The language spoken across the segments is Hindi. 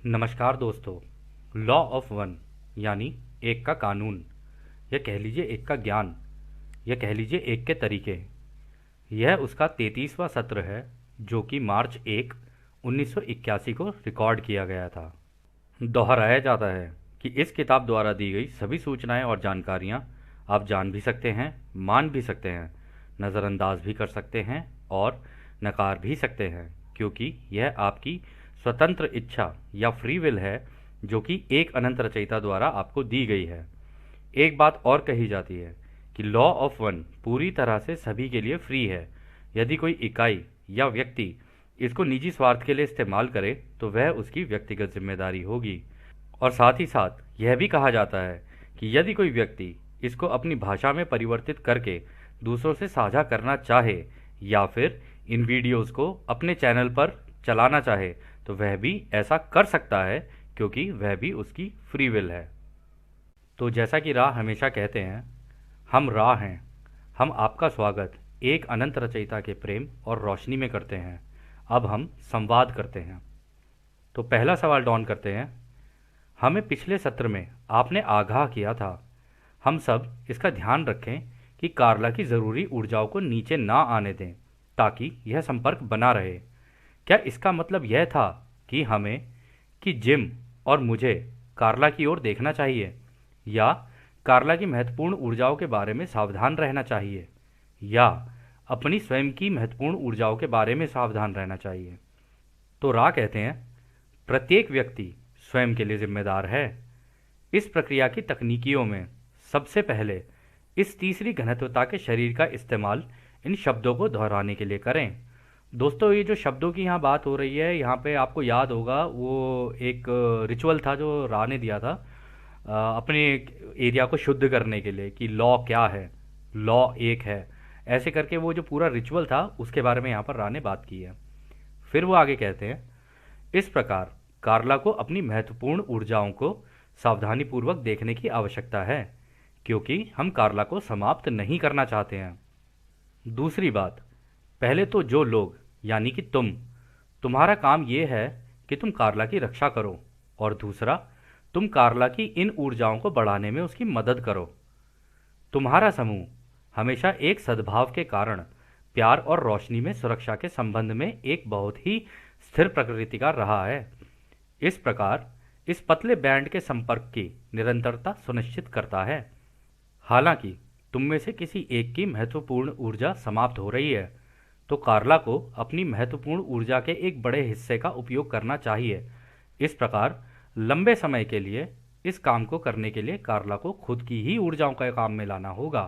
नमस्कार दोस्तों। लॉ ऑफ वन यानी एक का कानून, या कह लीजिए एक का ज्ञान, या कह लीजिए एक के तरीके। यह उसका 33वां सत्र है जो कि मार्च 1981 को रिकॉर्ड किया गया था। दोहराया जाता है कि इस किताब द्वारा दी गई सभी सूचनाएं और जानकारियां आप जान भी सकते हैं, मान भी सकते हैं, नज़रअंदाज भी कर सकते हैं और नकार भी सकते हैं, क्योंकि यह आपकी स्वतंत्र इच्छा या फ्री विल है जो कि एक अनंत रचयिता द्वारा आपको दी गई है। एक बात और कही जाती है कि लॉ ऑफ वन पूरी तरह से सभी के लिए फ्री है। यदि कोई इकाई या व्यक्ति इसको निजी स्वार्थ के लिए इस्तेमाल करे तो वह उसकी व्यक्तिगत जिम्मेदारी होगी। और साथ ही साथ यह भी कहा जाता है कि यदि कोई व्यक्ति इसको अपनी भाषा में परिवर्तित करके दूसरों से साझा करना चाहे या फिर इन वीडियोस को अपने चैनल पर चलाना चाहे तो वह भी ऐसा कर सकता है, क्योंकि वह भी उसकी फ्री विल है। तो जैसा कि राह हमेशा कहते हैं, हम राह हैं। हम आपका स्वागत एक अनंत रचयिता के प्रेम और रोशनी में करते हैं। अब हम संवाद करते हैं। तो पहला सवाल डॉन करते हैं। हमें पिछले सत्र में आपने आगाह किया था, हम सब इसका ध्यान रखें कि कार्ला की ज़रूरी ऊर्जाओं को नीचे ना आने दें ताकि यह संपर्क बना रहे। क्या इसका मतलब यह था कि हमें कि जिम और मुझे कार्ला की ओर देखना चाहिए, या कार्ला की महत्वपूर्ण ऊर्जाओं के बारे में सावधान रहना चाहिए, या अपनी स्वयं की महत्वपूर्ण ऊर्जाओं के बारे में सावधान रहना चाहिए? तो रा कहते हैं, प्रत्येक व्यक्ति स्वयं के लिए जिम्मेदार है। इस प्रक्रिया की तकनीकियों में सबसे पहले इस तीसरी घनत्वता के शरीर का इस्तेमाल इन शब्दों को दोहराने के लिए करें। दोस्तों, ये जो शब्दों की यहाँ बात हो रही है, यहाँ पे आपको याद होगा वो एक रिचुअल था जो रा ने दिया था अपने एरिया को शुद्ध करने के लिए, कि लॉ क्या है, लॉ एक है। ऐसे करके वो जो पूरा रिचुअल था उसके बारे में यहाँ पर रा ने बात की है। फिर वो आगे कहते हैं, इस प्रकार कार्ला को अपनी महत्वपूर्ण ऊर्जाओं को सावधानीपूर्वक देखने की आवश्यकता है, क्योंकि हम कार्ला को समाप्त नहीं करना चाहते हैं। दूसरी बात, पहले तो जो लोग यानी कि तुम्हारा काम ये है कि तुम कार्ला की रक्षा करो, और दूसरा, तुम कार्ला की इन ऊर्जाओं को बढ़ाने में उसकी मदद करो। तुम्हारा समूह हमेशा एक सद्भाव के कारण प्यार और रोशनी में सुरक्षा के संबंध में एक बहुत ही स्थिर प्रकृति का रहा है। इस प्रकार इस पतले बैंड के संपर्क की निरंतरता सुनिश्चित करता है। हालांकि तुम में से किसी एक की महत्वपूर्ण ऊर्जा समाप्त हो रही है तो कार्ला को अपनी महत्वपूर्ण ऊर्जा के एक बड़े हिस्से का उपयोग करना चाहिए। इस प्रकार लंबे समय के लिए इस काम को करने के लिए कार्ला को खुद की ही ऊर्जाओं का काम में लाना होगा।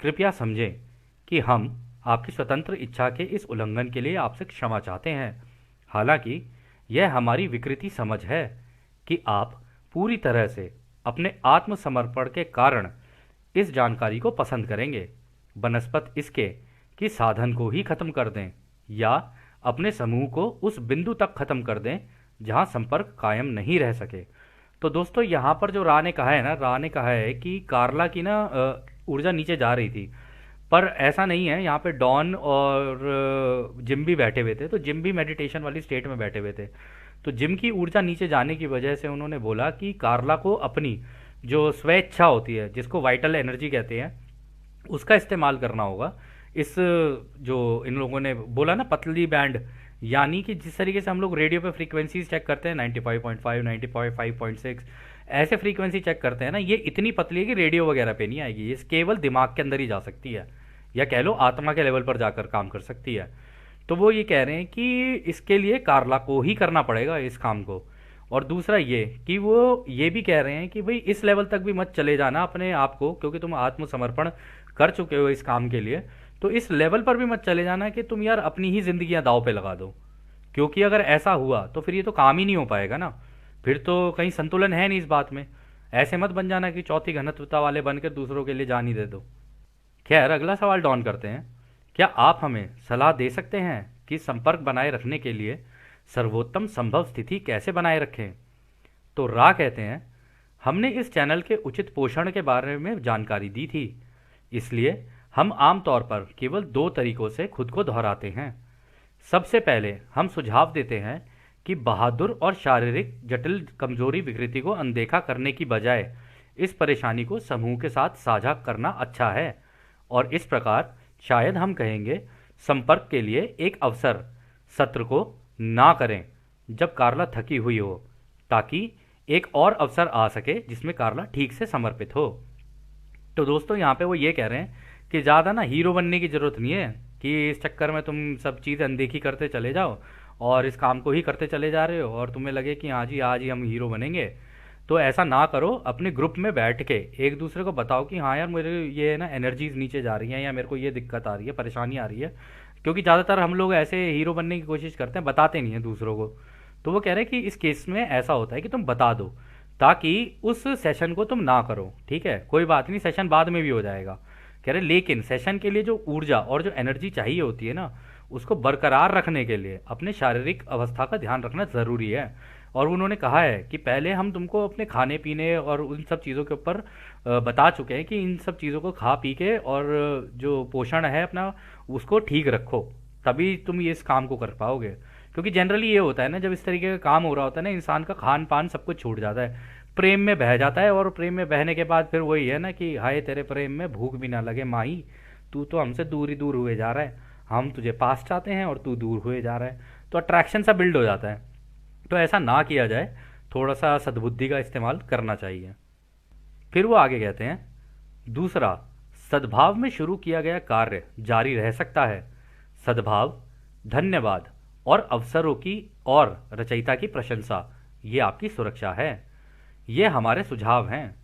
कृपया समझें कि हम आपकी स्वतंत्र इच्छा के इस उल्लंघन के लिए आपसे क्षमा चाहते हैं। हालांकि यह हमारी विकृति समझ है कि आप पूरी तरह से अपने आत्मसमर्पण के कारण इस जानकारी को पसंद करेंगे, बनस्पत इसके कि साधन को ही खत्म कर दें या अपने समूह को उस बिंदु तक खत्म कर दें जहां संपर्क कायम नहीं रह सके। तो दोस्तों, यहाँ पर जो रा ने कहा है ना, रा ने कहा है कि कार्ला की ना ऊर्जा नीचे जा रही थी, पर ऐसा नहीं है। यहाँ पे डॉन और जिम भी बैठे हुए थे, तो जिम भी मेडिटेशन वाली स्टेट में बैठे हुए थे। तो जिम की ऊर्जा नीचे जाने की वजह से उन्होंने बोला कि कार्ला को अपनी जो स्वेच्छा होती है, जिसको वाइटल एनर्जी कहते हैं, उसका इस्तेमाल करना होगा। इस जो इन लोगों ने बोला ना पतली बैंड, यानी कि जिस तरीके से हम लोग रेडियो पे फ्रीक्वेंसीज चेक करते हैं 95.5, 95.6, ऐसे फ्रीक्वेंसी चेक करते हैं ना, ये इतनी पतली है कि रेडियो वगैरह पे नहीं आएगी। ये केवल दिमाग के अंदर ही जा सकती है, या कह लो आत्मा के लेवल पर जाकर काम कर सकती है। तो वो ये कह रहे हैं कि इसके लिए कार्ला को ही करना पड़ेगा इस काम को। और दूसरा ये कि वो ये भी कह रहे हैं कि भाई इस लेवल तक भी मत चले जाना अपने आप को, क्योंकि तुम आत्मसमर्पण कर चुके हो इस काम के लिए, तो इस लेवल पर भी मत चले जाना कि तुम यार अपनी ही जिंदगियां दाव पे लगा दो। क्योंकि अगर ऐसा हुआ तो फिर ये तो काम ही नहीं हो पाएगा ना, फिर तो कहीं संतुलन है नहीं इस बात में। ऐसे मत बन जाना कि चौथी घनत्वता वाले बनकर दूसरों के लिए जान ही दे दो। खैर, अगला सवाल डॉन करते हैं, क्या आप हमें सलाह दे सकते हैं कि संपर्क बनाए रखने के लिए सर्वोत्तम संभव स्थिति कैसे बनाए रखें? तो रा कहते हैं, हमने इस चैनल के उचित पोषण के बारे में जानकारी दी थी, इसलिए हम आमतौर पर केवल 2 तरीकों से खुद को दोहराते हैं। सबसे पहले हम सुझाव देते हैं कि बहादुर और शारीरिक जटिल कमजोरी विकृति को अनदेखा करने की बजाय इस परेशानी को समूह के साथ साझा करना अच्छा है। और इस प्रकार शायद हम कहेंगे संपर्क के लिए एक अवसर सत्र को ना करें जब कार्ला थकी हुई हो, ताकि एक और अवसर आ सके जिसमें कार्ला ठीक से समर्पित हो। तो दोस्तों यहाँ पे वो ये कह रहे हैं कि ज़्यादा ना हीरो बनने की ज़रूरत नहीं है कि इस चक्कर में तुम सब चीज़ अनदेखी करते चले जाओ और इस काम को ही करते चले जा रहे हो और तुम्हें लगे कि हाँ जी आज ही हम हीरो बनेंगे। तो ऐसा ना करो, अपने ग्रुप में बैठ के एक दूसरे को बताओ कि हाँ यार मेरे ये ना एनर्जीज नीचे जा रही हैं या मेरे को ये दिक्कत आ रही है, परेशानी आ रही है। क्योंकि ज़्यादातर हम लोग ऐसे हीरो बनने की कोशिश करते हैं, बताते नहीं हैं दूसरों को। तो वो कह रहे हैं कि इस केस में ऐसा होता है कि तुम बता दो ताकि उस सेशन को तुम ना करो। ठीक है, कोई बात नहीं, सेशन बाद में भी हो जाएगा। कह रहे लेकिन सेशन के लिए जो ऊर्जा और जो एनर्जी चाहिए होती है ना, उसको बरकरार रखने के लिए अपने शारीरिक अवस्था का ध्यान रखना ज़रूरी है। और उन्होंने कहा है कि पहले हम तुमको अपने खाने पीने और उन सब चीज़ों के ऊपर बता चुके हैं कि इन सब चीज़ों को खा पी के और जो पोषण है अपना उसको ठीक रखो, तभी तुम ये इस काम को कर पाओगे। क्योंकि जनरली ये होता है ना, जब इस तरीके का काम हो रहा होता है ना, इंसान का खान पान सब कुछ छूट जाता है, प्रेम में बह जाता है। और प्रेम में बहने के बाद फिर वही है ना कि हाय तेरे प्रेम में भूख भी ना लगे माही, तू तो हमसे दूर ही दूर हुए जा रहा है, हम तुझे पास चाहते हैं और तू दूर हुए जा रहा है। तो अट्रैक्शन सा बिल्ड हो जाता है। तो ऐसा ना किया जाए, थोड़ा सा सद्बुद्धि का इस्तेमाल करना चाहिए। फिर वो आगे कहते हैं, दूसरा, सद्भाव में शुरू किया गया कार्य जारी रह सकता है। सद्भाव, धन्यवाद और अवसरों की और रचयिता की प्रशंसा, ये आपकी सुरक्षा है। ये हमारे सुझाव हैं।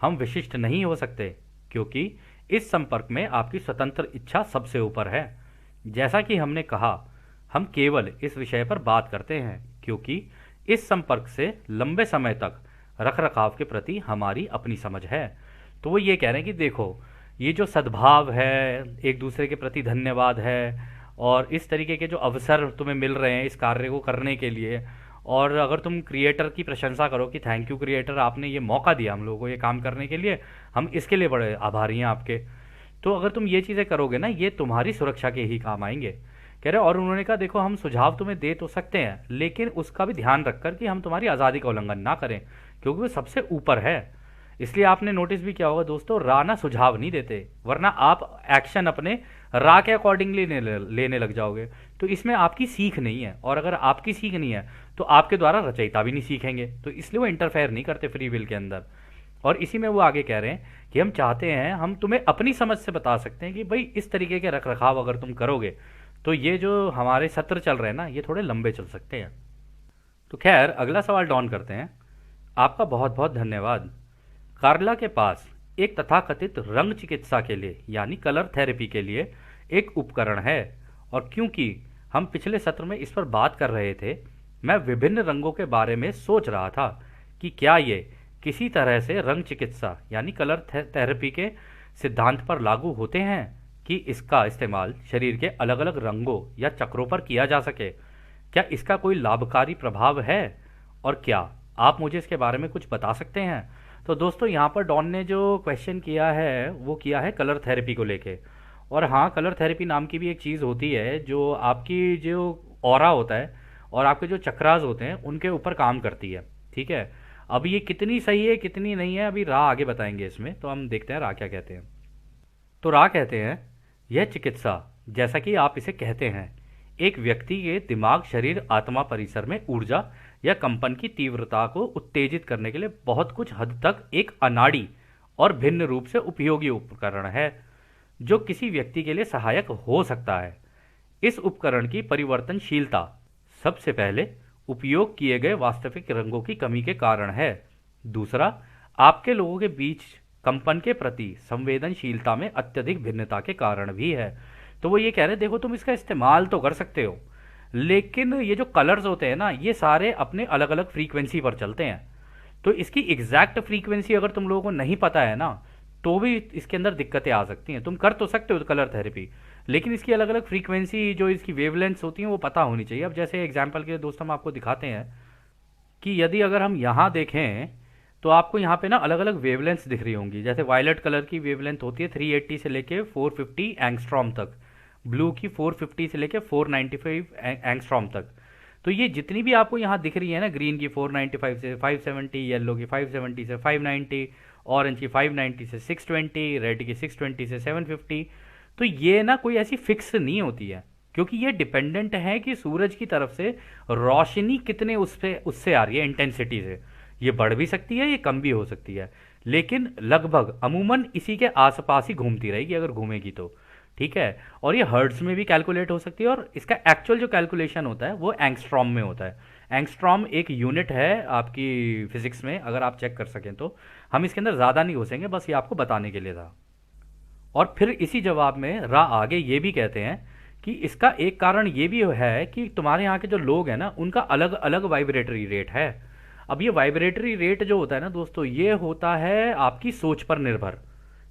हम विशिष्ट नहीं हो सकते क्योंकि इस संपर्क में आपकी स्वतंत्र इच्छा सबसे ऊपर है। जैसा कि हमने कहा, हम केवल इस विषय पर बात करते हैं क्योंकि इस संपर्क से लंबे समय तक रखरखाव के प्रति हमारी अपनी समझ है। तो वो ये कह रहे हैं कि देखो, ये जो सद्भाव है, एक दूसरे के प्रति धन्यवाद है और इस तरीके के जो अवसर तुम्हें मिल रहे हैं इस कार्य को करने के लिए, और अगर तुम क्रिएटर की प्रशंसा करो कि थैंक यू क्रिएटर, आपने ये मौका दिया हम लोगों को ये काम करने के लिए, हम इसके लिए बड़े आभारी हैं आपके। तो अगर तुम ये चीज़ें करोगे ना, ये तुम्हारी सुरक्षा के ही काम आएंगे। कह रहे, और उन्होंने कहा देखो हम सुझाव तुम्हें दे तो सकते हैं लेकिन उसका भी ध्यान रखकर कि हम तुम्हारी आज़ादी का उल्लंघन ना करें, क्योंकि वो सबसे ऊपर है। इसलिए आपने नोटिस भी किया होगा दोस्तों, रा ना सुझाव नहीं देते, वरना आप एक्शन अपने रा के अकॉर्डिंगली लेने लग जाओगे। तो इसमें आपकी सीख नहीं है, और अगर आपकी सीख नहीं है तो आपके द्वारा रचयिता भी नहीं सीखेंगे। तो इसलिए वो इंटरफेयर नहीं करते फ्री विल के अंदर। और इसी में वो आगे कह रहे हैं कि हम चाहते हैं, हम तुम्हें अपनी समझ से बता सकते हैं कि भाई इस तरीके के रख रखाव अगर तुम करोगे तो ये जो हमारे सत्र चल रहे हैं ना, ये थोड़े लंबे चल सकते हैं। तो खैर, अगला सवाल डॉन करते हैं। आपका बहुत बहुत धन्यवाद। कार्ला के पास एक तथाकथित रंग चिकित्सा के लिए यानी कलर थेरेपी के लिए एक उपकरण है, और क्योंकि हम पिछले सत्र में इस पर बात कर रहे थे, मैं विभिन्न रंगों के बारे में सोच रहा था कि क्या ये किसी तरह से रंग चिकित्सा यानी कलर थेरेपी के सिद्धांत पर लागू होते हैं कि इसका इस्तेमाल शरीर के अलग अलग रंगों या चक्रों पर किया जा सके। क्या इसका कोई लाभकारी प्रभाव है, और क्या आप मुझे इसके बारे में कुछ बता सकते हैं? तो दोस्तों, यहाँ पर डॉन ने जो क्वेश्चन किया है वो किया है कलर थेरेपी को लेके। और हाँ, कलर थेरेपी नाम की भी एक चीज़ होती है जो आपकी जो ऑरा होता है और आपके जो चक्रास होते हैं उनके ऊपर काम करती है। ठीक है, अब ये कितनी सही है कितनी नहीं है अभी रा आगे बताएंगे इसमें, तो हम देखते हैं रा क्या कहते हैं। तो रा कहते हैं, यह चिकित्सा, जैसा कि आप इसे कहते हैं, एक व्यक्ति के दिमाग, शरीर, आत्मा परिसर में ऊर्जा या कंपन की तीव्रता को उत्तेजित करने के लिए बहुत कुछ हद तक एक अनाड़ी और भिन्न रूप से उपयोगी उपकरण है जो किसी व्यक्ति के लिए सहायक हो सकता है। इस उपकरण की परिवर्तनशीलता सबसे पहले उपयोग किए गए वास्तविक रंगों की कमी के कारण है। दूसरा, आपके लोगों के बीच कंपन के प्रति संवेदनशीलता में अत्यधिक भिन्नता के कारण भी है। तो वो ये कह रहे हैं, देखो तुम इसका इस्तेमाल तो कर सकते हो लेकिन ये जो कलर्स होते हैं ना, ये सारे अपने अलग अलग फ्रीक्वेंसी पर चलते हैं। तो इसकी एग्जैक्ट फ्रीक्वेंसी अगर तुम लोगों को नहीं पता है ना, तो भी इसके अंदर दिक्कतें आ सकती हैं। तुम कर तो सकते हो कलर थेरेपी, लेकिन इसकी अलग अलग फ्रीक्वेंसी जो इसकी वेवलेंथ्स होती हैं वो पता होनी चाहिए। अब जैसे एग्जांपल के लिए दोस्तों हम आपको दिखाते हैं कि यदि अगर हम यहाँ देखें तो आपको यहाँ पे ना अलग अलग वेवलेंथ्स दिख रही होंगी। जैसे वायलेट कलर की वेवलेंथ होती है 380 से लेके 450 एंगस्ट्रॉम तक, ब्लू की 450 से लेके 495 एंगस्ट्रॉम तक। तो ये जितनी भी आपको यहाँ दिख रही है ना, ग्रीन की 495 से 570, येलो की 570 से 590, ऑरेंज की 590 से 620, रेड की 620 से 750, तो ये ना कोई ऐसी फिक्स नहीं होती है, क्योंकि ये डिपेंडेंट है कि सूरज की तरफ से रोशनी कितने उससे आ रही है, इंटेंसिटी से। ये बढ़ भी सकती है, ये कम भी हो सकती है, लेकिन लगभग अमूमन इसी के आसपास ही घूमती रहेगी अगर घूमेगी तो। ठीक है। और ये हर्ट्ज में भी कैलकुलेट हो सकती है, और इसका एक्चुअल जो कैलकुलेशन होता है वो एंगस्ट्रॉम में होता है। एंगस्ट्रॉम एक यूनिट है आपकी फिजिक्स में, अगर आप चेक कर सकें तो। हम इसके अंदर ज़्यादा नहीं घुसेंगे, बस ये आपको बताने के लिए था। और फिर इसी जवाब में रा आगे ये भी कहते हैं कि इसका एक कारण ये भी है कि तुम्हारे यहाँ के जो लोग हैं ना, उनका अलग अलग वाइब्रेटरी रेट है। अब ये वाइब्रेटरी रेट जो होता है ना दोस्तों, ये होता है आपकी सोच पर निर्भर,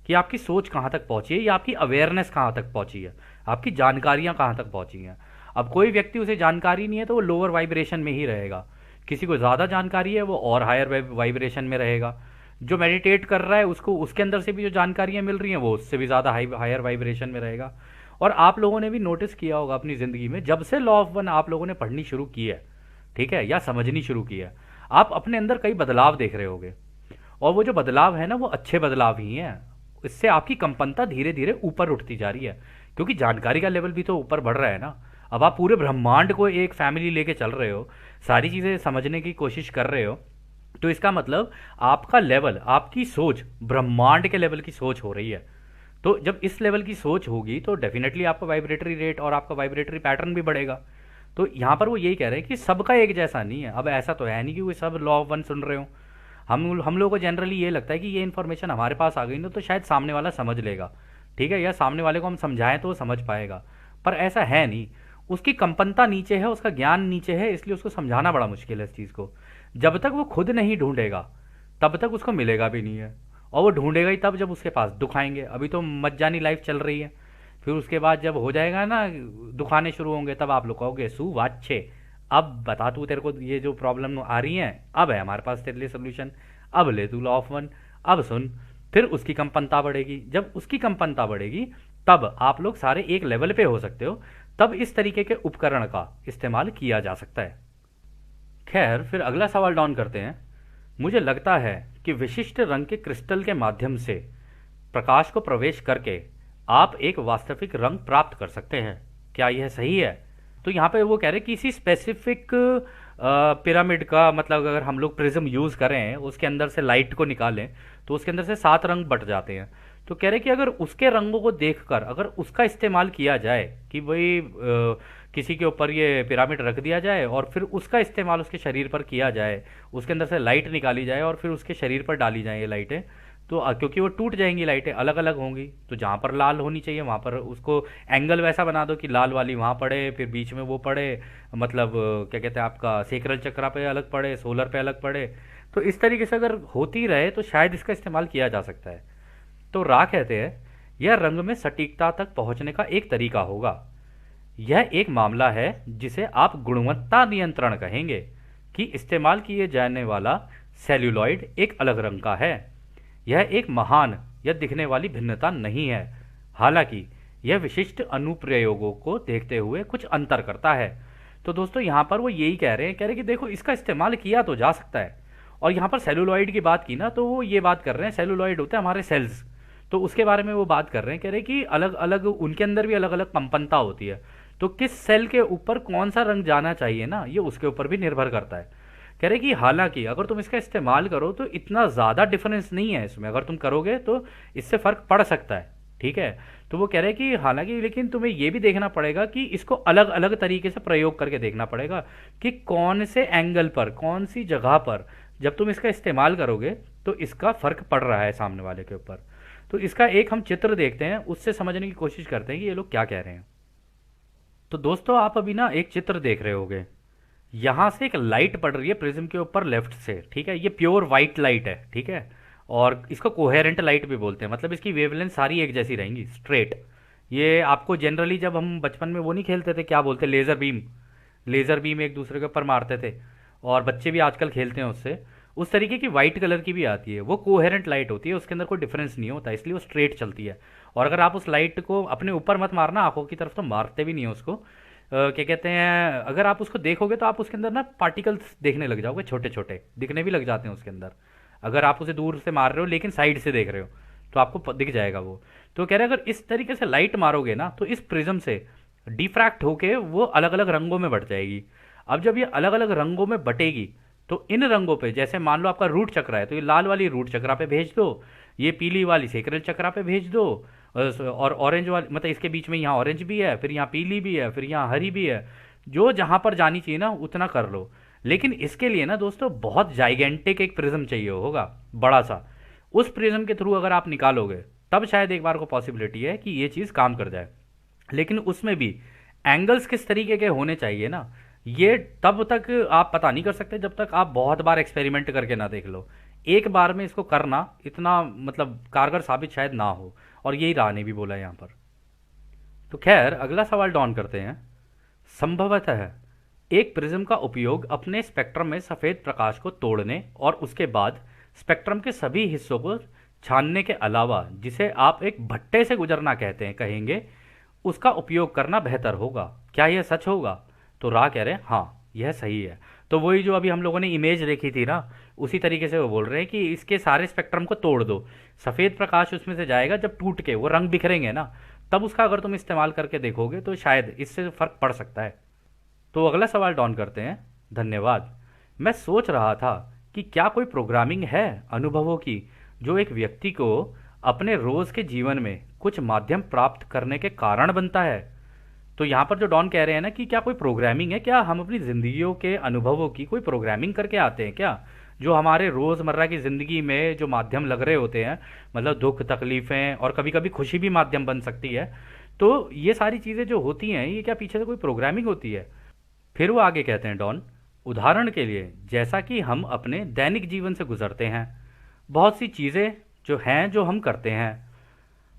कि आपकी सोच कहाँ तक पहुँची है, या आपकी अवेयरनेस कहाँ तक पहुँची है, आपकी जानकारियाँ कहाँ तक पहुँची हैं। अब कोई व्यक्ति, उसे जानकारी नहीं है तो वो लोअर वाइब्रेशन में ही रहेगा। किसी को ज़्यादा जानकारी है वो और हायर वाइब्रेशन में रहेगा। जो मेडिटेट कर रहा है उसको उसके अंदर से भी जो जानकारियाँ मिल रही हैं वो उससे भी ज़्यादा हायर वाइब्रेशन में रहेगा। और आप लोगों ने भी नोटिस किया होगा अपनी ज़िंदगी में, जब से लॉ ऑफ वन आप लोगों ने पढ़नी शुरू की है, ठीक है, या समझनी शुरू की है, आप अपने अंदर कई बदलाव देख रहे होगे। और वो जो बदलाव है ना, वो अच्छे बदलाव ही हैं। इससे आपकी कंपनता धीरे धीरे ऊपर उठती जा रही है, क्योंकि जानकारी का लेवल भी तो ऊपर बढ़ रहा है ना। अब आप पूरे ब्रह्मांड को एक फैमिली लेके चल रहे हो, सारी चीज़ें समझने की कोशिश कर रहे हो, तो इसका मतलब आपका लेवल, आपकी सोच ब्रह्मांड के लेवल की सोच हो रही है। तो जब इस लेवल की सोच होगी तो डेफिनेटली आपका वाइब्रेटरी रेट और आपका वाइब्रेटरी पैटर्न भी बढ़ेगा। तो यहाँ पर वो यही कह रहे हैं कि सबका एक जैसा नहीं है। अब ऐसा तो है नहीं कि वो सब लॉ ऑफ वन सुन रहे हो। हम लोगों को जनरली ये लगता है कि ये इन्फॉर्मेशन हमारे पास आ गई ना तो शायद सामने वाला समझ लेगा, ठीक है, या सामने वाले को हम समझाएं तो वो समझ पाएगा। पर ऐसा है नहीं। उसकी कंपनता नीचे है, उसका ज्ञान नीचे है, इसलिए उसको समझाना बड़ा मुश्किल है इस चीज़ को। जब तक वो खुद नहीं ढूंढेगा तब तक उसको मिलेगा भी नहीं है। और वो ढूंढेगा ही तब जब उसके पास दुख आएंगे। अभी तो मज्जानी लाइफ चल रही है, फिर उसके बाद जब हो जाएगा ना, दुखाने शुरू होंगे, तब आप लोग कहोगे सु वाच्छे, अब बता तू, तेरे को ये जो प्रॉब्लम आ रही है, अब है हमारे पास तेरे लिए सोल्यूशन, अब ले तू लॉ ऑफ वन, अब सुन। फिर उसकी कंपनता बढ़ेगी। जब उसकी कंपनता बढ़ेगी तब आप लोग सारे एक लेवल पे हो सकते हो, तब इस तरीके के उपकरण का इस्तेमाल किया जा सकता है। खैर, फिर अगला सवाल डाउन करते हैं। मुझे लगता है कि विशिष्ट रंग के क्रिस्टल के माध्यम से प्रकाश को प्रवेश करके आप एक वास्तविक रंग प्राप्त कर सकते हैं। क्या यह सही है? तो यहाँ पे वो कह रहे हैं किसी स्पेसिफिक पिरामिड का, मतलब अगर हम लोग प्रिज्म यूज़ करें, उसके अंदर से लाइट को निकालें तो उसके अंदर से 7 रंग बट जाते हैं। तो कह रहे कि अगर उसके रंगों को देखकर अगर उसका इस्तेमाल किया जाए, कि भाई किसी के ऊपर ये पिरामिड रख दिया जाए और फिर उसका इस्तेमाल उसके शरीर पर किया जाए, उसके अंदर से लाइट निकाली जाए और फिर उसके शरीर पर डाली जाए ये लाइटें, तो क्योंकि वो टूट जाएंगी, लाइटें अलग अलग होंगी, तो जहाँ पर लाल होनी चाहिए वहाँ पर उसको एंगल वैसा बना दो कि लाल वाली वहाँ पड़े, फिर बीच में वो पड़े, मतलब क्या कहते हैं आपका सेक्रल चक्रा पे अलग पड़े, सोलर पे अलग पड़े। तो इस तरीके से अगर होती रहे तो शायद इसका इस्तेमाल किया जा सकता है। तो रा कहते हैं यह रंग में सटीकता तक पहुंचने का एक तरीका होगा। यह एक मामला है जिसे आप गुणवत्ता नियंत्रण कहेंगे, कि इस्तेमाल किए जाने वाला सेल्यूलॉइड एक अलग रंग का है। यह एक महान या दिखने वाली भिन्नता नहीं है, हालांकि यह विशिष्ट अनुप्रयोगों को देखते हुए कुछ अंतर करता है। तो दोस्तों यहाँ पर वो यही कह रहे हैं, कि देखो इसका इस्तेमाल किया तो जा सकता है। और यहाँ पर सेलुलॉइड की बात की ना, तो वो ये बात कर रहे हैं, सेलुलॉइड होते हैं हमारे सेल्स, तो उसके बारे में वो बात कर रहे हैं, कह रहे हैं कि अलग अलग उनके अंदर भी अलग अलग कंपनता होती है, तो किस सेल के ऊपर कौन सा रंग जाना चाहिए ना, ये उसके ऊपर भी निर्भर करता है। कह रहे कि हालांकि अगर तुम इसका इस्तेमाल करो तो इतना ज़्यादा डिफरेंस नहीं है इसमें, अगर तुम करोगे तो इससे फ़र्क पड़ सकता है, ठीक है। तो वो कह रहे हैं कि हालांकि, लेकिन तुम्हें ये भी देखना पड़ेगा कि इसको अलग अलग तरीके से प्रयोग करके देखना पड़ेगा कि कौन से एंगल पर, कौन सी जगह पर जब तुम इसका इस्तेमाल करोगे तो इसका फ़र्क पड़ रहा है सामने वाले के ऊपर। तो इसका एक हम चित्र देखते हैं, उससे समझने की कोशिश करते हैं कि ये लोग क्या कह रहे हैं। तो दोस्तों आप अभी ना एक चित्र देख रहे होगे, यहाँ से एक लाइट पड़ रही है प्रिज्म के ऊपर लेफ्ट से, ठीक है, ये प्योर वाइट लाइट है, ठीक है, और इसको कोहेरेंट लाइट भी बोलते हैं, मतलब इसकी वेवलेंथ सारी एक जैसी रहेंगी, स्ट्रेट। ये आपको जनरली जब हम बचपन में वो नहीं खेलते थे, क्या बोलते, लेज़र बीम, लेज़र बीम एक दूसरे के ऊपर मारते थे, और बच्चे भी आजकल खेलते हैं उससे, उस तरीके की वाइट कलर की भी आती है, वो कोहेरेंट लाइट होती है, उसके अंदर कोई डिफरेंस नहीं होता, इसलिए वो स्ट्रेट चलती है। और अगर आप उस लाइट को अपने ऊपर मत मारना, आंखों की तरफ तो मारते भी नहीं है उसको, क्या कहते हैं, अगर आप उसको देखोगे तो आप उसके अंदर ना पार्टिकल्स देखने लग जाओगे, छोटे छोटे दिखने भी लग जाते हैं उसके अंदर। अगर आप उसे दूर से मार रहे हो लेकिन साइड से देख रहे हो तो आपको दिख जाएगा वो। तो कह रहे हैं अगर इस तरीके से लाइट मारोगे ना तो इस प्रिज्म से डिफ्रैक्ट होके वो अलग अलग रंगों में बट जाएगी। अब जब ये अलग अलग रंगों में बटेगी तो इन रंगों पे, जैसे मान लो आपका रूट चक्रा है तो ये लाल वाली रूट चक्रा पे भेज दो, ये पीली वाली सेक्रल चक्रा पे भेज दो, और ऑरेंज वाली मतलब इसके बीच में यहाँ ऑरेंज भी है, फिर यहाँ पीली भी है, फिर यहाँ हरी भी है। जो जहाँ पर जानी चाहिए ना उतना कर लो। लेकिन इसके लिए ना दोस्तों बहुत जाइगेंटिक एक प्रिज्म चाहिए होगा, बड़ा सा। उस प्रिज्म के थ्रू अगर आप निकालोगे तब शायद एक बार को पॉसिबिलिटी है कि ये चीज़ काम कर जाए। लेकिन उसमें भी एंगल्स किस तरीके के होने चाहिए ना, ये तब तक आप पता नहीं कर सकते जब तक आप बहुत बार एक्सपेरिमेंट करके ना देख लो। एक बार में इसको करना इतना मतलब कारगर साबित शायद ना हो, और यही राह ने भी बोला है यहाँ पर। तो खैर अगला सवाल डॉन करते हैं। संभवतः एक प्रिज्म का उपयोग अपने स्पेक्ट्रम में सफ़ेद प्रकाश को तोड़ने और उसके बाद स्पेक्ट्रम के सभी हिस्सों को छानने के अलावा, जिसे आप एक भट्टे से गुजरना कहते हैं कहेंगे, उसका उपयोग करना बेहतर होगा। क्या यह सच होगा? तो राह कह रहे हैं हाँ यह सही है। तो वही जो अभी हम लोगों ने इमेज देखी थी ना, उसी तरीके से वो बोल रहे हैं कि इसके सारे स्पेक्ट्रम को तोड़ दो, सफ़ेद प्रकाश उसमें से जाएगा, जब टूट के वो रंग बिखरेंगे ना तब उसका अगर तुम इस्तेमाल करके देखोगे तो शायद इससे फ़र्क पड़ सकता है। तो अगला सवाल डॉन करते हैं। धन्यवाद। मैं सोच रहा था कि क्या कोई प्रोग्रामिंग है अनुभवों की जो एक व्यक्ति को अपने रोज़ के जीवन में कुछ माध्यम प्राप्त करने के कारण बनता है। तो यहाँ पर जो डॉन कह रहे हैं ना कि क्या कोई प्रोग्रामिंग है, क्या हम अपनी ज़िंदगियों के अनुभवों की कोई प्रोग्रामिंग करके आते हैं क्या, जो हमारे रोज़मर्रा की ज़िंदगी में जो माध्यम लग रहे होते हैं, मतलब दुख तकलीफ़ें और कभी कभी खुशी भी माध्यम बन सकती है। तो ये सारी चीज़ें जो होती हैं ये क्या पीछे से कोई प्रोग्रामिंग होती है? फिर वो आगे कहते हैं डॉन, उदाहरण के लिए जैसा कि हम अपने दैनिक जीवन से गुजरते हैं, बहुत सी चीज़ें जो हैं जो हम करते हैं,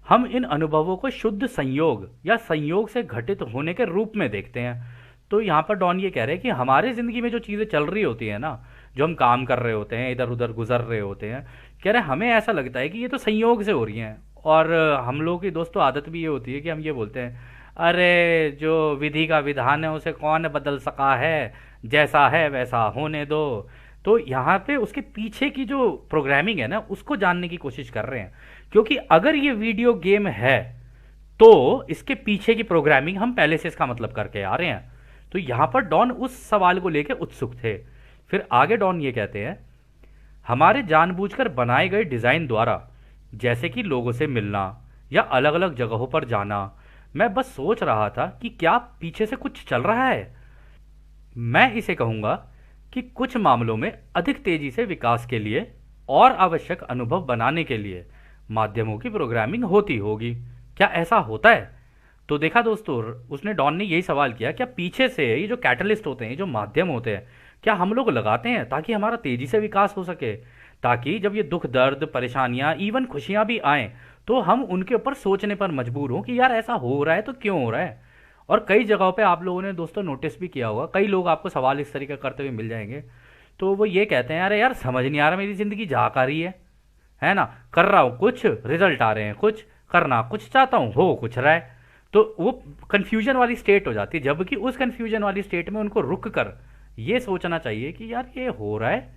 हम इन अनुभवों को शुद्ध संयोग या संयोग से घटित होने के रूप में देखते हैं। तो यहाँ पर डॉन ये कह रहे हैं कि हमारे ज़िंदगी में जो चीज़ें चल रही होती है ना, जो हम काम कर रहे होते हैं, इधर उधर गुजर रहे होते हैं, कह रहे हैं हमें ऐसा लगता है कि ये तो संयोग से हो रही हैं। और हम लोगों की दोस्तों आदत भी ये होती है कि हम ये बोलते हैं, अरे जो विधि का विधान है उसे कौन बदल सका है, जैसा है वैसा होने दो। तो यहाँ पे उसके पीछे की जो प्रोग्रामिंग है ना उसको जानने की कोशिश कर रहे हैं, क्योंकि अगर ये वीडियो गेम है तो इसके पीछे की प्रोग्रामिंग हम पहले से इसका मतलब करके आ रहे हैं। तो यहां पर डॉन उस सवाल को लेकर उत्सुक थे। फिर आगे डॉन ये कहते हैं, हमारे जानबूझकर बनाए गए डिजाइन द्वारा, जैसे कि लोगों से मिलना या अलग अलग जगहों पर जाना, मैं बस सोच रहा था कि क्या पीछे से कुछ चल रहा है। मैं इसे कहूंगा कि कुछ मामलों में अधिक तेजी से विकास के लिए और आवश्यक अनुभव बनाने के लिए माध्यमों की प्रोग्रामिंग होती होगी। क्या ऐसा होता है? तो देखा दोस्तों, उसने डॉन ने यही सवाल किया, क्या पीछे से ये जो कैटलिस्ट होते हैं, जो माध्यम होते हैं, क्या हम लोग लगाते हैं ताकि हमारा तेजी से विकास हो सके, ताकि जब ये दुख दर्द परेशानियां इवन खुशियां भी आएं तो हम उनके ऊपर सोचने पर मजबूर हों कि यार ऐसा हो रहा है तो क्यों हो रहा है। और कई जगहों पे आप लोगों ने दोस्तों नोटिस भी किया होगा, कई लोग आपको सवाल इस तरीके करते हुए मिल जाएंगे। तो वो ये कहते हैं, अरे यार समझ नहीं आ रहा मेरी ज़िंदगी जा कर रही है ना, कर रहा हूँ कुछ, रिजल्ट आ रहे हैं कुछ, करना कुछ चाहता हूँ हो कुछ रहा है। तो वो कन्फ्यूजन वाली स्टेट हो जाती है, जबकि उस कन्फ्यूजन वाली स्टेट में उनको रुक कर ये सोचना चाहिए कि यार ये हो रहा है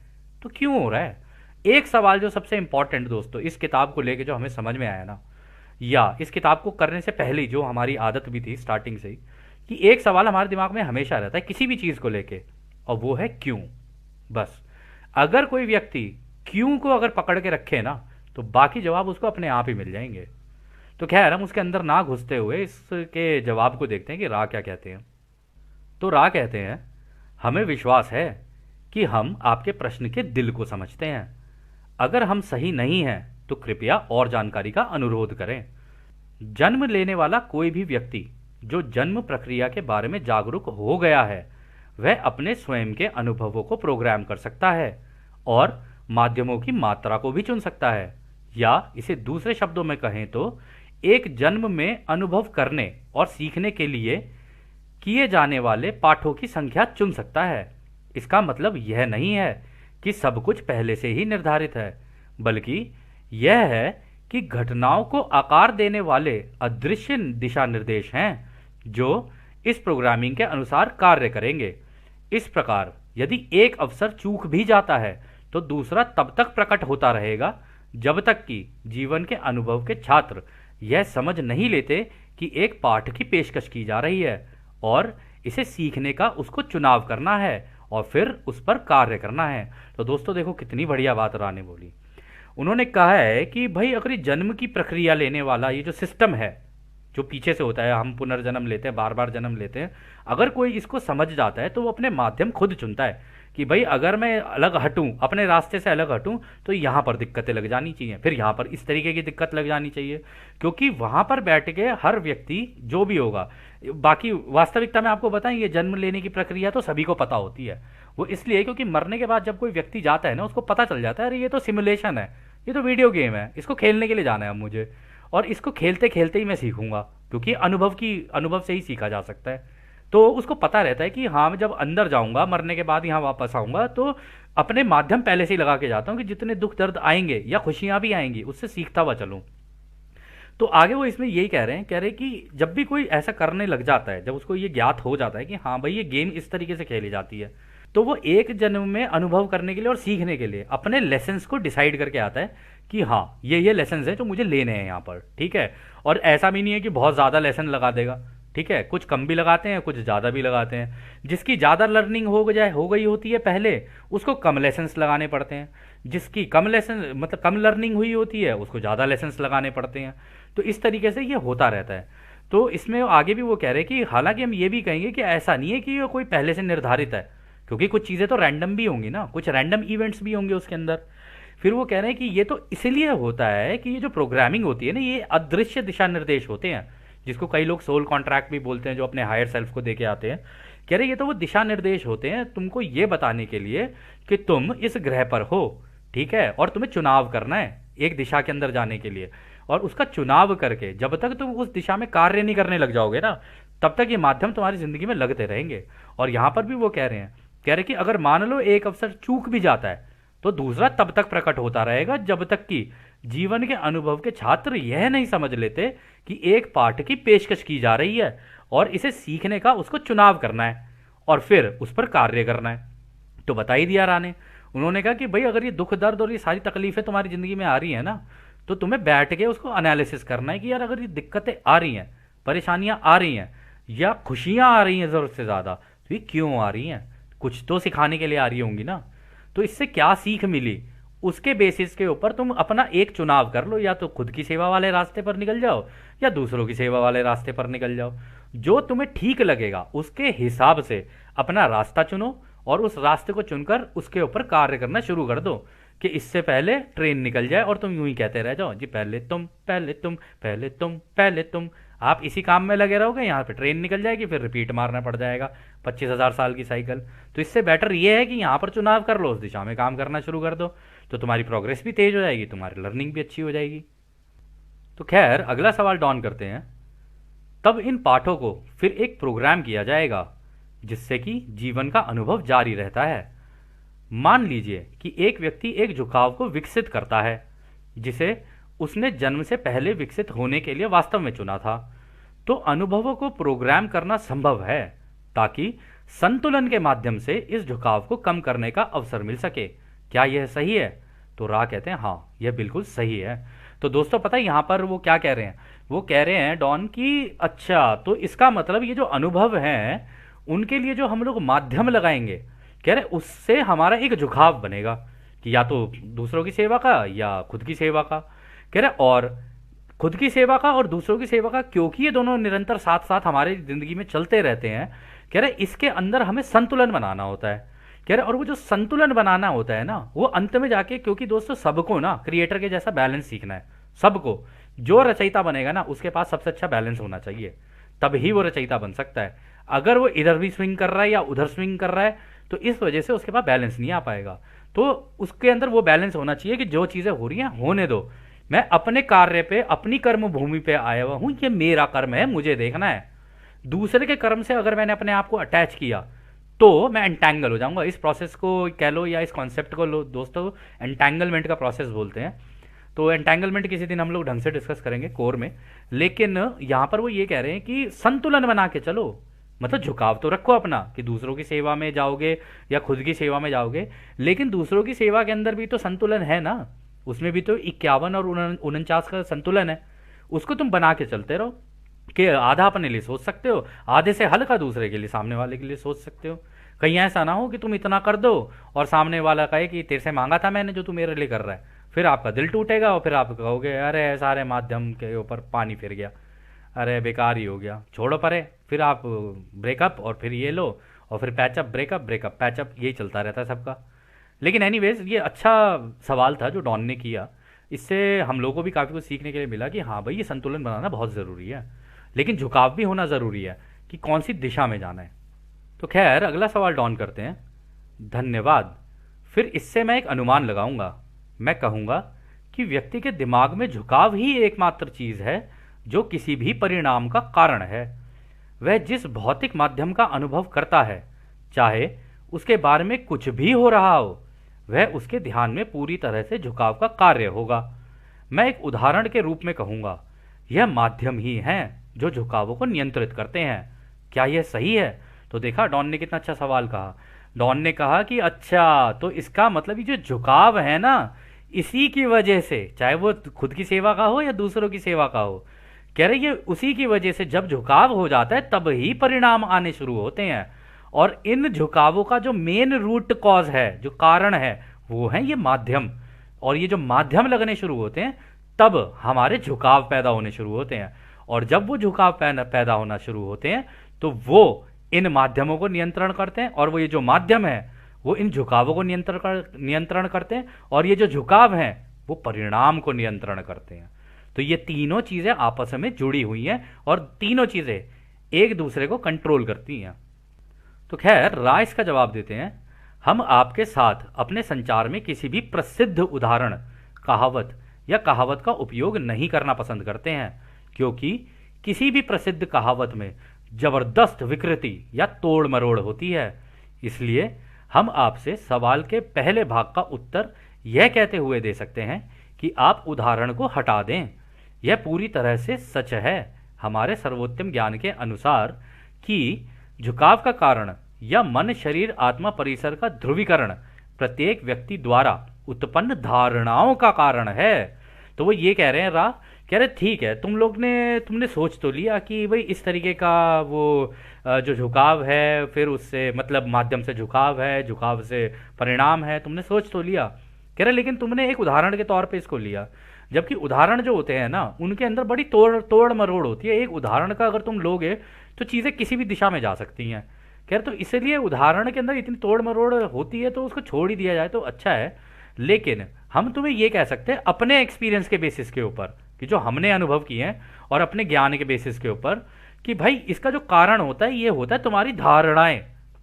तो क्यों हो रहा है। एक सवाल जो सबसे इंपॉर्टेंट दोस्तों इस किताब को लेके जो हमें समझ में आया ना, या इस किताब को करने से पहले ही जो हमारी आदत भी थी स्टार्टिंग से ही, कि एक सवाल हमारे दिमाग में हमेशा रहता है किसी भी चीज़ को लेके, और वो है क्यों। बस अगर कोई व्यक्ति क्यों को अगर पकड़ के रखे ना तो बाकी जवाब उसको अपने आप ही मिल जाएंगे। तो खैर हम उसके अंदर ना घुसते हुए इसके जवाब को देखते हैं कि राह क्या कहते हैं। तो राह कहते हैं, हमें विश्वास है कि हम आपके प्रश्न के दिल को समझते हैं। अगर हम सही नहीं हैं तो कृपया और जानकारी का अनुरोध करें। जन्म लेने वाला कोई भी व्यक्ति जो जन्म प्रक्रिया के बारे में जागरूक हो गया है वह अपने स्वयं के अनुभवों को प्रोग्राम कर सकता है और माध्यमों की मात्रा को भी चुन सकता है, या इसे दूसरे शब्दों में कहें तो एक जन्म में अनुभव करने और सीखने के लिए किए जाने वाले पाठों की संख्या चुन सकता है। इसका मतलब यह नहीं है कि सब कुछ पहले से ही निर्धारित है, बल्कि यह है कि घटनाओं को आकार देने वाले अदृश्य दिशा निर्देश हैं जो इस प्रोग्रामिंग के अनुसार कार्य करेंगे। इस प्रकार यदि एक अवसर चूक भी जाता है तो दूसरा तब तक प्रकट होता रहेगा जब तक कि जीवन के अनुभव के छात्र यह समझ नहीं लेते कि एक पाठ की पेशकश की जा रही है और इसे सीखने का उसको चुनाव करना है और फिर उस पर कार्य करना है। तो दोस्तों देखो कितनी बढ़िया बात रा ने बोली। उन्होंने कहा है कि भाई अगर ये जन्म की प्रक्रिया लेने वाला ये जो सिस्टम है जो पीछे से होता है, हम पुनर्जन्म लेते हैं, बार बार जन्म लेते हैं, अगर कोई इसको समझ जाता है तो वो अपने माध्यम खुद चुनता है कि भाई अगर मैं अलग हटूं, अपने रास्ते से अलग हटूं, तो यहाँ पर दिक्कतें लग जानी चाहिए, फिर यहाँ पर इस तरीके की दिक्कत लग जानी चाहिए, क्योंकि वहाँ पर बैठ के हर व्यक्ति जो भी होगा, बाकी वास्तविकता में आपको बताएं ये जन्म लेने की प्रक्रिया तो सभी को पता होती है। वो इसलिए क्योंकि मरने के बाद जब कोई व्यक्ति जाता है ना, उसको पता चल जाता है अरे ये तो सिमुलेशन है, ये तो वीडियो गेम है, इसको खेलने के लिए जाना है अब मुझे, और इसको खेलते खेलते ही मैं सीखूंगा, क्योंकि अनुभव से ही सीखा जा सकता है। तो उसको पता रहता है कि हाँ मैं जब अंदर जाऊंगा, मरने के बाद यहाँ वापस आऊंगा, तो अपने माध्यम पहले से ही लगा के जाता हूँ कि जितने दुख दर्द आएंगे या खुशियां भी आएंगी उससे सीखता हुआ चलूं। तो आगे वो इसमें यही कह रहे हैं कि जब भी कोई ऐसा करने लग जाता है, जब उसको ये ज्ञात हो जाता है कि हाँ भाई ये गेम इस तरीके से खेली जाती है, तो वो एक जन्म में अनुभव करने के लिए और सीखने के लिए अपने लेसन्स को डिसाइड करके आता है कि हाँ ये लेसन्स हैं जो मुझे लेने हैं यहाँ पर, ठीक है। और ऐसा भी नहीं है कि बहुत ज़्यादा लेसन लगा देगा, ठीक है, कुछ कम भी लगाते हैं, कुछ ज़्यादा भी लगाते हैं। जिसकी ज़्यादा लर्निंग हो गई होती है पहले, उसको कम लेसन्स लगाने पड़ते हैं। जिसकी कम लेसन मतलब कम लर्निंग हुई होती है उसको ज़्यादा लेसन्स लगाने पड़ते हैं। तो इस तरीके से ये होता रहता है। तो इसमें आगे भी वो कह रहे हैं कि हालांकि हम ये भी कहेंगे कि ऐसा नहीं है कि ये कोई पहले से निर्धारित है, क्योंकि कुछ चीज़ें तो रैंडम भी होंगी ना, कुछ रैंडम इवेंट्स भी होंगे उसके अंदर। फिर वो कह रहे हैं कि ये तो इसलिए होता है कि ये जो प्रोग्रामिंग होती है ना, ये अदृश्य दिशा निर्देश होते हैं, जिसको कई लोग सोल कॉन्ट्रैक्ट भी बोलते हैं, जो अपने हायर सेल्फ को दे के आते हैं। कह रहे ये तो वो दिशा निर्देश होते हैं तुमको ये बताने के लिए कि तुम इस ग्रह पर हो, ठीक है, और तुम्हें चुनाव करना है एक दिशा के अंदर जाने के लिए, और उसका चुनाव करके जब तक तुम उस दिशा में कार्य नहीं करने लग जाओगे ना, तब तक ये माध्यम तुम्हारी जिंदगी में लगते रहेंगे। और यहां पर भी वो कह रहे कि अगर मान लो एक अवसर चूक भी जाता है तो दूसरा तब तक प्रकट होता रहेगा जब तक कि जीवन के अनुभव के छात्र यह नहीं समझ लेते कि एक पाठ की पेशकश की जा रही है और इसे सीखने का उसको चुनाव करना है और फिर उस पर कार्य करना है। तो बता ही दिया राने, उन्होंने कहा कि भाई अगर ये दुख दर्द और ये सारी तकलीफें तुम्हारी जिंदगी में आ रही है ना, तो तुम्हें बैठ के उसको एनालिसिस करना है कि यार अगर ये दिक्कतें आ रही हैं, परेशानियां आ रही हैं या खुशियां आ रही हैं जरूरत से ज्यादा, तो ये क्यों आ रही हैं? कुछ तो सिखाने के लिए आ रही होंगी ना। तो इससे क्या सीख मिली, उसके बेसिस के ऊपर तुम अपना एक चुनाव कर लो, या तो खुद की सेवा वाले रास्ते पर निकल जाओ या दूसरों की सेवा वाले रास्ते पर निकल जाओ। जो तुम्हें ठीक लगेगा उसके हिसाब से अपना रास्ता चुनो और उस रास्ते को चुनकर उसके ऊपर कार्य करना शुरू कर दो कि इससे पहले ट्रेन निकल जाए और तुम यूं ही कहते रह जाओ जी पहले तुम पहले तुम पहले तुम पहले तुम। आप इसी काम में लगे रहोगे, यहाँ पे ट्रेन निकल जाएगी, फिर रिपीट मारना पड़ जाएगा 25,000 साल की साइकिल। तो इससे बेटर ये है कि यहाँ पर चुनाव कर लो, उस दिशा में काम करना शुरू कर दो, तो तुम्हारी प्रोग्रेस भी तेज हो जाएगी, तुम्हारी लर्निंग भी अच्छी हो जाएगी। तो खैर अगला सवाल डॉन करते हैं। तब इन पाठों को फिर एक प्रोग्राम किया जाएगा जिससे कि जीवन का अनुभव जारी रहता है। मान लीजिए कि एक व्यक्ति एक झुकाव को विकसित करता है जिसे उसने जन्म से पहले विकसित होने के लिए वास्तव में चुना था, तो अनुभवों को प्रोग्राम करना संभव है ताकि संतुलन के माध्यम से इस झुकाव को कम करने का अवसर मिल सके। क्या यह सही है? तो रा कहते हैं हाँ यह बिल्कुल सही है। तो दोस्तों पता है यहां पर वो क्या कह रहे हैं, वो कह रहे हैं डॉन की अच्छा तो इसका मतलब ये जो अनुभव हैं उनके लिए जो हम लोग माध्यम लगाएंगे, कह रहे उससे हमारा एक झुकाव बनेगा कि या तो दूसरों की सेवा का या खुद की सेवा का। कह रहे और खुद की सेवा का और दूसरों की सेवा का, क्योंकि ये दोनों निरंतर साथ साथ हमारी जिंदगी में चलते रहते हैं, कह रहे इसके अंदर हमें संतुलन बनाना होता है। कह रहे और वो जो संतुलन बनाना होता है ना, वो अंत में जाके, क्योंकि दोस्तों सबको ना क्रिएटर के जैसा बैलेंस सीखना है, सबको जो रचयिता बनेगा ना उसके पास सबसे अच्छा बैलेंस होना चाहिए, तब ही वो रचयिता बन सकता है। अगर वो इधर भी स्विंग कर रहा है या उधर स्विंग कर रहा है तो इस वजह से उसके पास बैलेंस नहीं आ पाएगा। तो उसके अंदर वो बैलेंस होना चाहिए कि जो चीजें हो रही हैं होने दो, मैं अपने कार्य पे अपनी कर्म भूमि पे आया हुआ हूं, ये मेरा कर्म है, मुझे देखना है। दूसरे के कर्म से अगर मैंने अपने आप को अटैच किया तो मैं एंटैंगल हो जाऊंगा। इस प्रोसेस को कह लो या इस कॉन्सेप्ट को लो दोस्तों, एंटैंगलमेंट का प्रोसेस बोलते हैं। तो एंटैंगलमेंट किसी दिन हम लोग ढंग से डिस्कस करेंगे कोर में, लेकिन यहां पर वो ये कह रहे हैं कि संतुलन बना के चलो, मतलब झुकाव तो रखो अपना कि दूसरों की सेवा में जाओगे या खुद की सेवा में जाओगे, लेकिन दूसरों की सेवा के अंदर भी तो संतुलन है ना। उसमें भी तो 51 और 49 का संतुलन है। उसको तुम बना के चलते रहो कि आधा अपने लिए सोच सकते हो, आधे से हल्का दूसरे के लिए, सामने वाले के लिए सोच सकते हो। कहीं ऐसा ना हो कि तुम इतना कर दो और सामने वाला कहे कि तेरे से मांगा था मैंने जो तू मेरे लिए कर रहा है, फिर आपका दिल टूटेगा और फिर आप कहोगे अरे सारे माध्यम के ऊपर पानी फिर गया, अरे बेकार ही हो गया, छोड़ो परे। फिर आप ब्रेकअप और फिर ये लो, और फिर पैचअप, ब्रेकअप, ब्रेकअप, पैचअप, यही चलता रहता है सबका। लेकिन एनीवेज ये अच्छा सवाल था जो डॉन ने किया। इससे हम लोगों को भी काफ़ी कुछ सीखने के लिए मिला कि हाँ भाई, ये संतुलन बनाना बहुत ज़रूरी है, लेकिन झुकाव भी होना ज़रूरी है कि कौन सी दिशा में जाना है। तो खैर अगला सवाल डॉन करते हैं। धन्यवाद। फिर इससे मैं एक अनुमान लगाऊंगा। मैं कहूंगा कि व्यक्ति के दिमाग में झुकाव ही एकमात्र चीज है जो किसी भी परिणाम का कारण है। वह जिस भौतिक माध्यम का अनुभव करता है, चाहे उसके बारे में कुछ भी हो रहा हो, वह उसके ध्यान में पूरी तरह से झुकाव का कार्य होगा। मैं एक उदाहरण के रूप में कहूंगा, यह माध्यम ही हैं जो झुकावों को नियंत्रित करते हैं। क्या यह सही है? तो देखा डॉन ने कितना अच्छा सवाल कहा। डॉन ने कहा कि अच्छा, तो इसका मतलब ये जो झुकाव है ना, इसी की वजह से, चाहे वो खुद की सेवा का हो या दूसरों की सेवा का हो, कह रहे ये उसी की वजह से जब झुकाव हो जाता है तब ही परिणाम आने शुरू होते हैं। और इन झुकावों का जो मेन रूट कॉज है, जो कारण है, वो है ये माध्यम। और ये जो माध्यम लगने शुरू होते हैं तब हमारे झुकाव पैदा होने शुरू होते हैं। और जब वो झुकाव पैदा होना शुरू होते हैं तो वो इन माध्यमों को नियंत्रण करते हैं, और वो ये जो माध्यम है वो इन झुकावों को नियंत्रण करते हैं, और ये जो झुकाव हैं वो परिणाम को नियंत्रण करते हैं। तो ये तीनों चीजें आपस में जुड़ी हुई हैं और तीनों चीजें एक दूसरे को कंट्रोल करती हैं। तो खैर रा इसका जवाब देते हैं। हम आपके साथ अपने संचार में किसी भी प्रसिद्ध उदाहरण, कहावत या कहावत का उपयोग नहीं करना पसंद करते हैं, क्योंकि किसी भी प्रसिद्ध कहावत में जबरदस्त विकृति या तोड़ मरोड़ होती है। इसलिए हम आपसे सवाल के पहले भाग का उत्तर यह कहते हुए दे सकते हैं कि आप उदाहरण को हटा दें। यह पूरी तरह से सच है हमारे सर्वोत्तम ज्ञान के अनुसार कि झुकाव का कारण या मन शरीर आत्मा परिसर का ध्रुवीकरण प्रत्येक व्यक्ति द्वारा उत्पन्न धारणाओं का कारण है। तो वो ये कह रहे हैं कह रहे ठीक है, तुमने सोच तो लिया कि भाई इस तरीके का वो जो झुकाव है, फिर उससे मतलब माध्यम से झुकाव है, झुकाव से परिणाम है, तुमने सोच तो लिया। कह रहे लेकिन तुमने एक उदाहरण के तौर पे इसको लिया, जबकि उदाहरण जो होते हैं ना उनके अंदर बड़ी तोड़ मरोड़ होती है। एक उदाहरण का अगर तुम लोगे तो चीज़ें किसी भी दिशा में जा सकती हैं। कह रहे तो इसलिए उदाहरण के अंदर इतनी तोड़ मरोड़ होती है तो उसको छोड़ ही दिया जाए तो अच्छा है। लेकिन हम तुम्हें ये कह सकते हैं अपने एक्सपीरियंस के बेसिस के ऊपर, कि जो हमने अनुभव किए हैं और अपने ज्ञान के बेसिस के ऊपर, कि भाई इसका जो कारण होता है ये होता है तुम्हारी धारणाएं।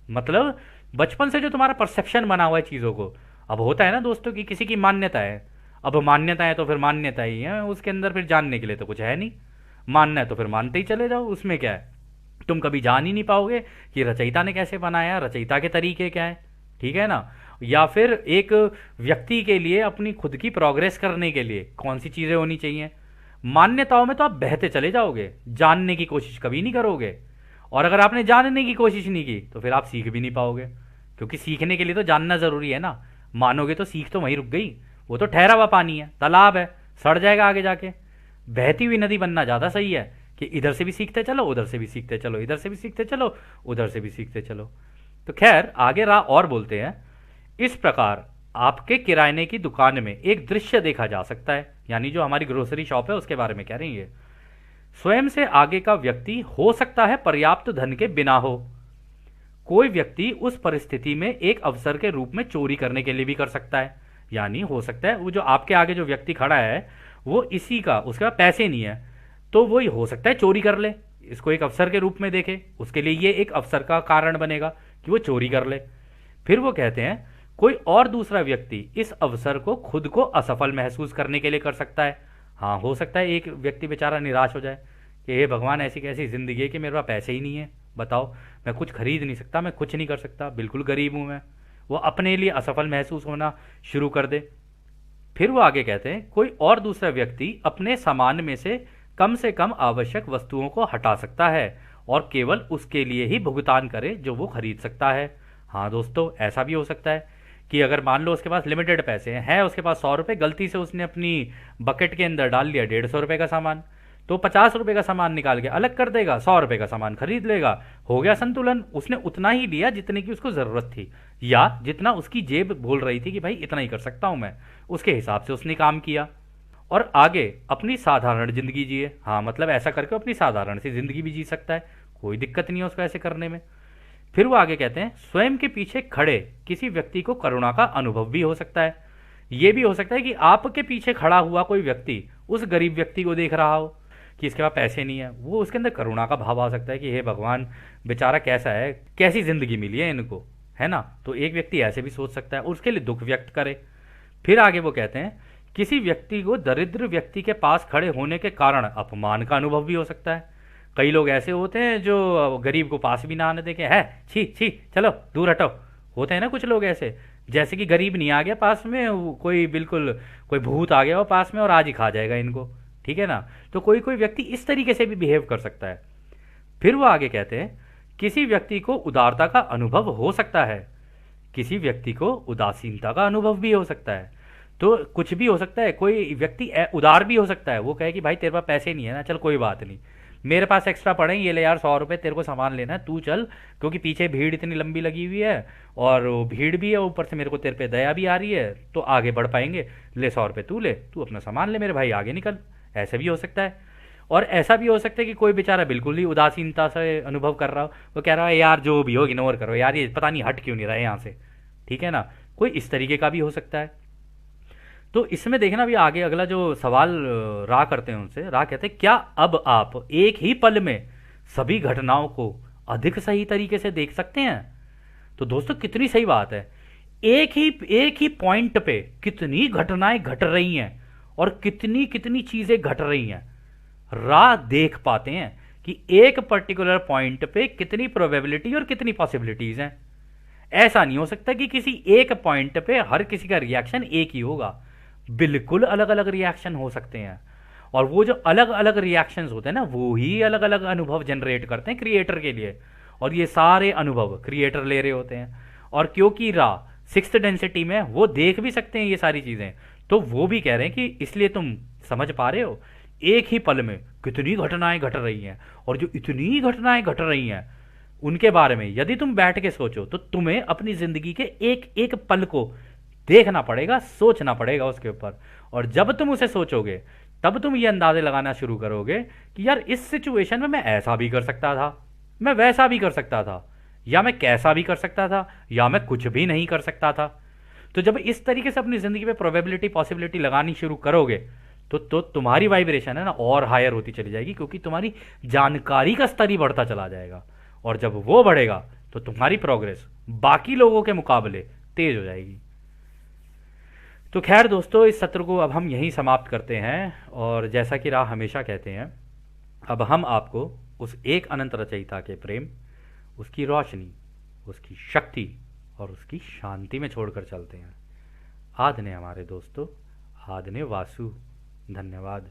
मतलब बचपन से जो तुम्हारा परसेप्शन बना हुआ है चीज़ों को। अब होता है ना दोस्तों कि किसी की मान्यता है, अब मान्यता है तो फिर मान्यता ही है, उसके अंदर फिर जानने के लिए तो कुछ है नहीं। मानना है तो फिर मानते ही चले जाओ, उसमें क्या है। तुम कभी जान ही नहीं पाओगे कि रचयिता ने कैसे बनाया, रचयिता के तरीके क्या है, ठीक है ना। या फिर एक व्यक्ति के लिए अपनी खुद की प्रोग्रेस करने के लिए कौन सी चीज़ें होनी चाहिए। मान्यताओं में तो आप बहते चले जाओगे, जानने की कोशिश कभी नहीं करोगे। और अगर आपने जानने की कोशिश नहीं की तो फिर आप सीख भी नहीं पाओगे, क्योंकि सीखने के लिए तो जानना ज़रूरी है ना। मानोगे तो सीख तो वहीं रुक गई, वो तो ठहरा हुआ पानी है, तालाब है, सड़ जाएगा आगे जाके। बहती हुई नदी बनना ज़्यादा सही है कि इधर से भी सीखते चलो, उधर से भी सीखते चलो, इधर से भी सीखते चलो, उधर से भी सीखते चलो। तो खैर आगे रा और बोलते हैं। इस प्रकार आपके किराने की दुकान में एक दृश्य देखा जा सकता है, यानी जो हमारी ग्रोसरी शॉप है उसके बारे में कह रही है। स्वयं से आगे का व्यक्ति हो सकता है पर्याप्त धन के बिना हो। कोई व्यक्ति उस परिस्थिति में एक अवसर के रूप में चोरी करने के लिए भी कर सकता है, यानी हो सकता है वो जो आपके आगे जो व्यक्ति खड़ा है वो इसी का, उसके पास पैसे नहीं है तो वो हो सकता है चोरी कर ले, इसको एक अवसर के रूप में देखे, उसके लिए ये एक अवसर का कारण बनेगा कि वो चोरी कर ले। फिर वो कहते हैं कोई और दूसरा व्यक्ति इस अवसर को खुद को असफल महसूस करने के लिए कर सकता है। हाँ, हो सकता है एक व्यक्ति बेचारा निराश हो जाए कि हे भगवान, ऐसी कैसी जिंदगी है कि मेरे पास पैसे ही नहीं है, बताओ मैं कुछ खरीद नहीं सकता, मैं कुछ नहीं कर सकता, बिल्कुल गरीब हूं मैं। वो अपने लिए असफल महसूस होना शुरू कर दे। फिर वो आगे कहते हैं कोई और दूसरा व्यक्ति अपने सामान में से कम आवश्यक वस्तुओं को हटा सकता है और केवल उसके लिए ही भुगतान करे जो वो खरीद सकता है। हाँ दोस्तों, ऐसा भी हो सकता है कि अगर मान लो उसके पास लिमिटेड पैसे हैं, है उसके पास 100 रुपये, गलती से उसने अपनी बकेट के अंदर डाल लिया 150 रुपये का सामान, तो 50 रुपये का सामान निकाल के अलग कर देगा, 100 रुपये का सामान खरीद लेगा। हो गया संतुलन, उसने उतना ही लिया जितने की उसको ज़रूरत थी, या जितना उसकी जेब बोल रही थी कि भाई इतना ही कर सकता हूँ मैं, उसके हिसाब से उसने काम किया। और आगे अपनी साधारण जिंदगी जिए। हाँ मतलब ऐसा करके अपनी साधारण सी जिंदगी भी जी सकता है, कोई दिक्कत नहीं है उसको ऐसे करने में। फिर वो आगे कहते हैं स्वयं के पीछे खड़े किसी व्यक्ति को करुणा का अनुभव भी हो सकता है। ये भी हो सकता है कि आपके पीछे खड़ा हुआ कोई व्यक्ति उस गरीब व्यक्ति को देख रहा हो कि इसके पास पैसे नहीं है, वो उसके अंदर करुणा का भाव आ सकता है कि हे भगवान, बेचारा कैसा है, कैसी जिंदगी मिली है इनको, है ना। तो एक व्यक्ति ऐसे भी सोच सकता है और उसके लिए दुख व्यक्त करे। फिर आगे वो कहते हैं किसी व्यक्ति को दरिद्र व्यक्ति के पास खड़े होने के कारण अपमान का अनुभव भी हो सकता है। कई लोग ऐसे होते हैं जो गरीब को पास भी ना आने देखे, है छी छी चलो दूर हटो, होते हैं ना कुछ लोग ऐसे, जैसे कि गरीब नहीं आ गया पास में, कोई बिल्कुल कोई भूत आ गया हो पास में और आज ही खा जाएगा इनको, ठीक है ना। तो कोई कोई व्यक्ति इस तरीके से भी बिहेव कर सकता है। फिर वो आगे कहते हैं किसी व्यक्ति को उदारता का अनुभव हो सकता है, किसी व्यक्ति को उदासीनता का अनुभव भी हो सकता है। तो कुछ भी हो सकता है, कोई व्यक्ति उदार भी हो सकता है, वो कहे कि भाई तेरे पास पैसे नहीं है ना, चल कोई बात नहीं, मेरे पास एक्स्ट्रा पड़े हैं, ये ले यार 100 रुपये, तेरे को सामान लेना है तू चल, क्योंकि पीछे भीड़ इतनी लंबी लगी हुई है और वो भीड़ भी है, ऊपर से मेरे को तेरे पे दया भी आ रही है, तो आगे बढ़ पाएंगे, ले 100 रुपये तू ले, तू अपना सामान ले मेरे भाई, आगे निकल। ऐसा भी हो सकता है। और ऐसा भी हो सकता है कि कोई बेचारा बिल्कुल ही उदासीनता से अनुभव कर रहा हो, वो कह रहा है यार जो भी हो इग्नोर करो यार, ये पता नहीं हट क्यों नहीं रहा है यहाँ से, ठीक है ना। कोई इस तरीके का भी हो सकता है। तो इसमें देखना भी आगे अगला जो सवाल रा करते हैं उनसे, रा कहते हैं क्या अब आप एक ही पल में सभी घटनाओं को अधिक सही तरीके से देख सकते हैं। तो दोस्तों कितनी सही बात है, एक ही पॉइंट पे कितनी घटनाएं घट रही हैं और कितनी कितनी चीजें घट रही हैं, रा देख पाते हैं कि एक पर्टिकुलर पॉइंट पे कितनी प्रोबेबिलिटी और कितनी पॉसिबिलिटीज हैं। ऐसा नहीं हो सकता कि किसी एक पॉइंट पे हर किसी का रिएक्शन एक ही होगा, बिल्कुल अलग अलग रिएक्शन हो सकते हैं। और वो जो अलग अलग रिएक्शंस होते हैं ना, वो ही अलग अलग अनुभव जनरेट करते हैं क्रिएटर के लिए, और ये सारे अनुभव क्रिएटर ले रहे होते हैं। और क्योंकि रा सिक्स्थ डेंसिटी में वो देख भी सकते हैं ये सारी चीजें, तो वो भी कह रहे हैं कि इसलिए तुम समझ पा रहे हो एक ही पल में कितनी घटनाएं घट रही हैं, और जो इतनी घटनाएं घट रही हैं उनके बारे में यदि तुम बैठ के सोचो तो तुम्हें अपनी जिंदगी के एक एक पल को देखना पड़ेगा, सोचना पड़ेगा उसके ऊपर। और जब तुम उसे सोचोगे तब तुम ये अंदाजे लगाना शुरू करोगे कि यार इस सिचुएशन में मैं ऐसा भी कर सकता था, मैं वैसा भी कर सकता था, या मैं कैसा भी कर सकता था, या मैं कुछ भी नहीं कर सकता था। तो जब इस तरीके से अपनी जिंदगी में प्रोबेबिलिटी पॉसिबिलिटी लगानी शुरू करोगे तो तुम्हारी वाइब्रेशन है ना और हायर होती चली जाएगी, क्योंकि तुम्हारी जानकारी का स्तर ही बढ़ता चला जाएगा। और जब वो बढ़ेगा तो तुम्हारी प्रोग्रेस बाकी लोगों के मुकाबले तेज हो जाएगी। तो खैर दोस्तों, इस सत्र को अब हम यहीं समाप्त करते हैं, और जैसा कि राह हमेशा कहते हैं, अब हम आपको उस एक अनंत रचयिता के प्रेम, उसकी रोशनी, उसकी शक्ति और उसकी शांति में छोड़कर चलते हैं। आदने हमारे दोस्तों, आदने वासु। धन्यवाद।